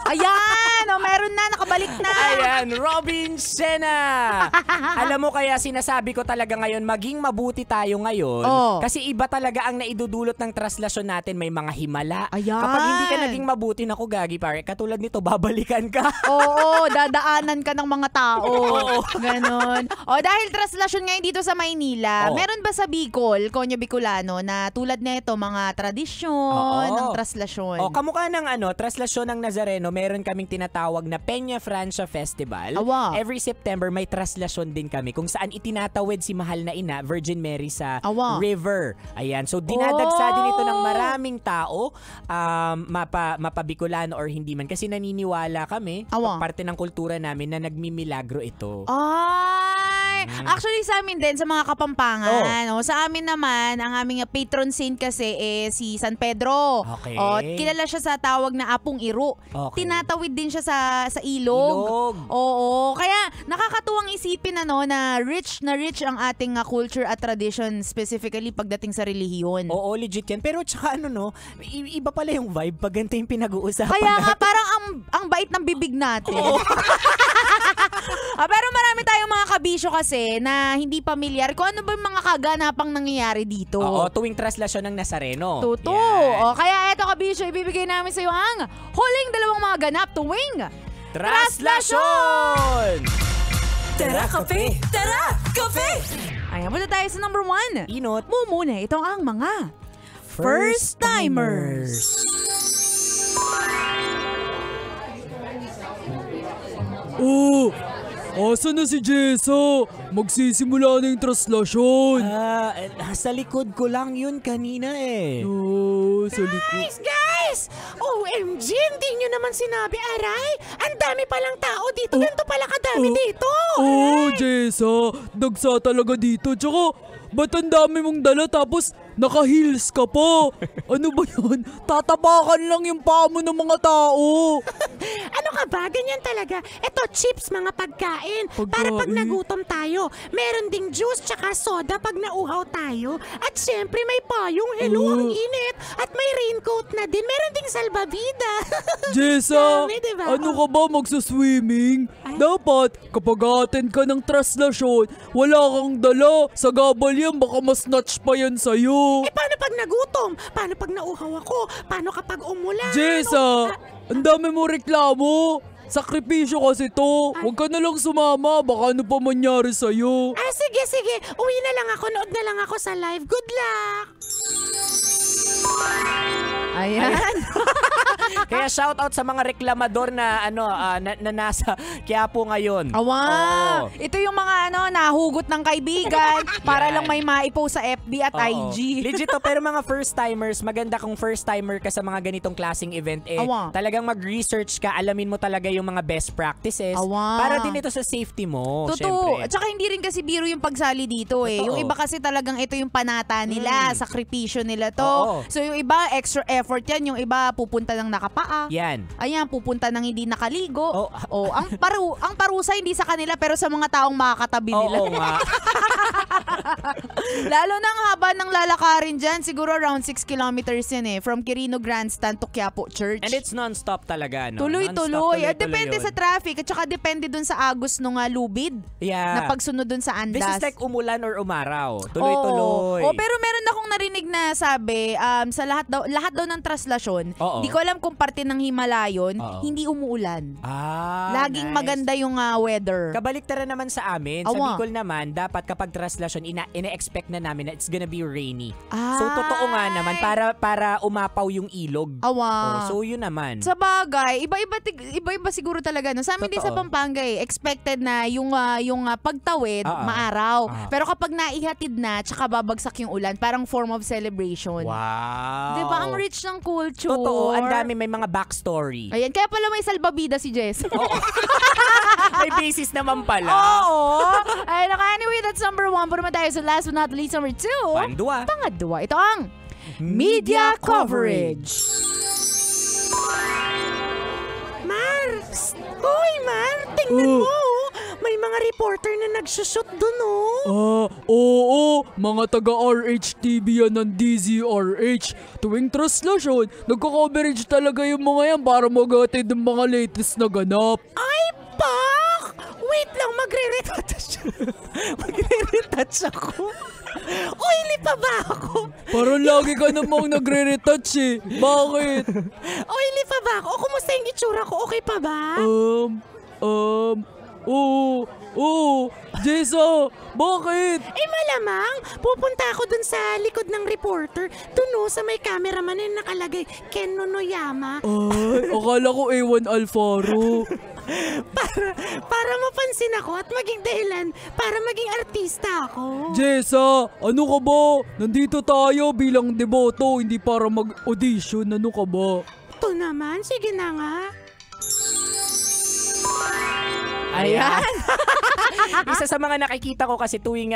Ayan, meron na, nakabalik na. Ayan, Robin Sena. Alam mo kaya sinasabi ko talaga ngayon, maging mabuti tayo ngayon. Kasi iba talaga ang naidudulot ng traslasyon natin. May mga himala. Ayan. Kapag hindi ka naging mabuti, naku gagi pare, katulad nito, babalikan ka. Oo, dadaanan ka ng mga tao. Ganon. Dahil traslasyon ngayon dito sa Maynila, meron ba sa Bicol, Konyo Bicolano, na tulad nito, mga tradisyon ng traslasyon? Kamukha ng traslasyon ng Nazareno, meron kaming tinatawag na Peña Francia Festival. Every September may traslasyon din kami kung saan itinatawid si Mahal na Ina, Virgin Mary sa river. Ayan, so dinadagsa din ito ng maraming tao, mapabicolano or hindi man, kasi naniniwala kami, parte ng kultura namin na nagmimilagro ito. Actually sa amin din, sa mga Kapampangan, sa amin naman, ang aming patron saint kasi si San Pedro. Kilala siya sa tawag na Apong Iro. Tinatawid din siya sa ilog. Kaya nakakatuwang isipin na rich ang ating culture at tradition, specifically pagdating sa relihiyon. Oo, legit yan. Pero tsaka iba pala yung vibe pag ganito yung pinag-uusapan Kaya nga, natin. parang ang bait ng bibig natin. Pero marami tayong mga kabisyo kasi na hindi pamilyar kung ano ba yung mga kaganapang nangyayari dito. Tuwing traslasyon ng Nazareno. Kaya eto kabisyo, ibibigay namin sa iyo ang huling dalawang mga ganap tuwing traslasyon! Tara, kape! Tara, kape! Ayan, muna tayo sa number 1. Inot. Muna, ito ang mga first-timers. Asa na si Jessa? Magsisimula na yung traslasyon. Sa likod ko lang yun kanina sa likod. Guys! OMG, hindi nyo naman sinabi, aray! Ang dami palang tao dito. Ganito pala kadami dito. Jessa, dagsa talaga dito. Tsaka, ba't ang dami mong dala tapos naka-heels ka pa? Ano ba yun? Tatapakan lang yung paa mo ng mga tao. Ano ka ba? Ganyan talaga. Ito, chips, mga pagkain. Para pag nagutom tayo. Meron ding juice tsaka soda pag nauhaw tayo. At syempre may payong. Hello, ang init. At may raincoat na din. Meron ding salbabida. Jessa, diba? ano ka ba magsa-swimming? Dapat, kapag attend ka ng traslasyon, wala kang dala. Sa gabal yan, baka mas-snatch pa yan sa'yo. Paano pag nagutom? Paano pag nauhaw ako? Paano kapag umulan? Jessa, ang dami mo reklamo. Sakripisyo kasi to. Huwag ka na lang sumama. Baka ano pa mangyari sa'yo. Sige. Uwi na lang ako. Nood na lang ako sa live. Good luck! Ayan. Kaya shout out sa mga reklamador na na nasa Quiapo ngayon. Ito yung mga nahugot ng kaibigan para lang may maipost sa FB at IG. Legit to, pero mga first timers, maganda kung first timer ka sa mga ganitong klaseng event talagang mag-research ka, alamin mo talaga yung mga best practices para din ito sa safety mo. Totoo. At saka hindi rin kasi biro yung pagsali dito Yung iba kasi talagang ito yung panata nila, sakripisyo nila to. So yung iba extra effort yan, yung iba pupunta ng nakapaa. Yan. Ayan, pupunta ng hindi nakaligo. Ang parusa hindi sa kanila pero sa mga taong makakatabi nila. Oo nga. Lalo na ang haba ng lalakarin dyan, siguro around 6 kilometers yan from Quirino Grandstand to Quiapo Church. And it's non-stop talaga, no? Tuloy-tuloy. Depende sa traffic at saka depende dun sa agos ng lubid na pagsunod dun sa andas. This is like umulan or umaraw. Tuloy-tuloy. Pero meron akong narinig na sabi, sa lahat daw ng traslasyon, di ko alam kung parte ng Himalayon, hindi umuulan. Laging maganda yung weather. Kabaliktaran naman sa amin. Sa Bicol naman, dapat kapag traslasyon, ine-expect na namin na it's gonna be rainy. So, totoo nga naman, para umapaw yung ilog. So, yun naman. Sa bagay, iba-iba siguro talaga. No? Sa amin din sa Pampanga, expected na yung pagtawid, maaraw. Pero kapag naihatid na, tsaka babagsak yung ulan, parang form of celebration. Wow! Diba? Ang rich ng culture. Totoo. Ang dami, may mga backstory. Ayan, kaya pala may salbabida si Jess. May basis naman pala. Ayun, anyway, that's number 1. Pero tayo sa last but not least, number 2. Pangadwa. Ito ang media coverage. Mar! Hoy, Mar! Tingnan mo! May mga reporter na nagsushoot dun, Oo, mga taga-RH-TV yan ng DZRH. Tuwing traslasyon, nagko-coverage talaga yung mga yan para mag-atid ng mga latest na ganap. Ay, Pak! Wait lang, magre-retouch ako. Oily pa ba ako? Parang lagi ka namang nagre-retouch eh. Bakit? Oily pa ba ako? O kumusta yung itsura ko? Okay pa ba? Oo. Jessa, bakit? Malamang, pupunta ako dun sa likod ng reporter. Dun sa may cameraman na nakalagay, Ken Nonoyama. Ay, akala ko A1 Alfaro. Para mapansin ako at maging dahilan para maging artista ako. Jessa, ano ka ba? Nandito tayo bilang deboto, hindi para mag-audition. Ano ka ba? Ito naman, sige na nga. Ayan. Isa sa mga nakikita ko kasi tuwing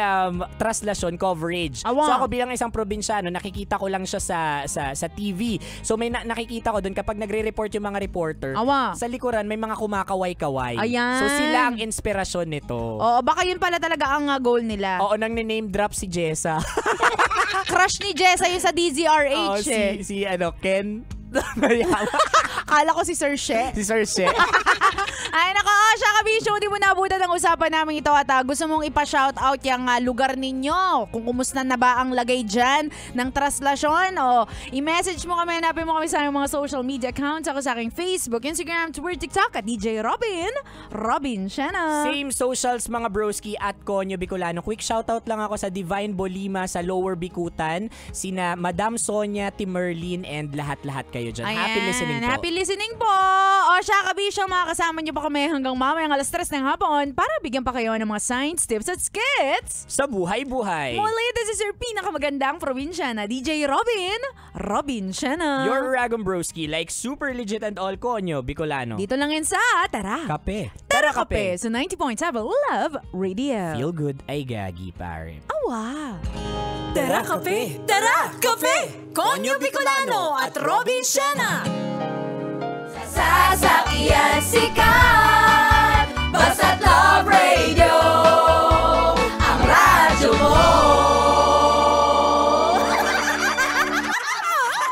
traslasyon coverage. So ako bilang isang probinsyano, nakikita ko lang siya sa TV. So may nakikita ko doon kapag nagre-report yung mga reporter. Sa likuran may mga kumakaway-kaway. Ayan. So sila ang inspirasyon nito. Oo, baka yun pala talaga ang goal nila. Oo, nang name drop si Jessa. Crush ni Jessa yung sa DZRH. Si Ken. Akala ko si Sir She. Si Sir She. Ay nako, siya kabisyo, di mo nabutan ang usapan namin ito at gusto mong ipa-shoutout yung lugar ninyo. Kung kumusta na ba ang lagay dyan ng traslasyon o i-message mo kami, hanapin mo kami sa aming mga social media accounts. Ako sa aking Facebook, Instagram, Twitter, TikTok at DJ Robin Siena. Same socials mga broski at Konyo Bicolano. Quick shoutout lang ako sa Divine Bolima sa Lower Bikutan, sina Madam Sonia, Timerlin and lahat-lahat kayo dyan. Ayan, happy listening po. Happy listening po. O siya kabisyo, mga kasama niyo pa kami hanggang mamayang 3:00 ng hapon para bigyan pa kayo ng mga science tips at skits sa buhay-buhay. Muli, this is your pinakamagandang probinsyana, DJ Robin Siena. Your Ragong Broski, like super legit and all Konyo Bicolano. Dito lang yan sa Tara Kape. Tara Kape sa 90.7 Love Radio. Feel good ay gagi, pare. Awa. Tara Kape! Tara Kape! Konyo Bicolano at Robin Siena! Sasakyan si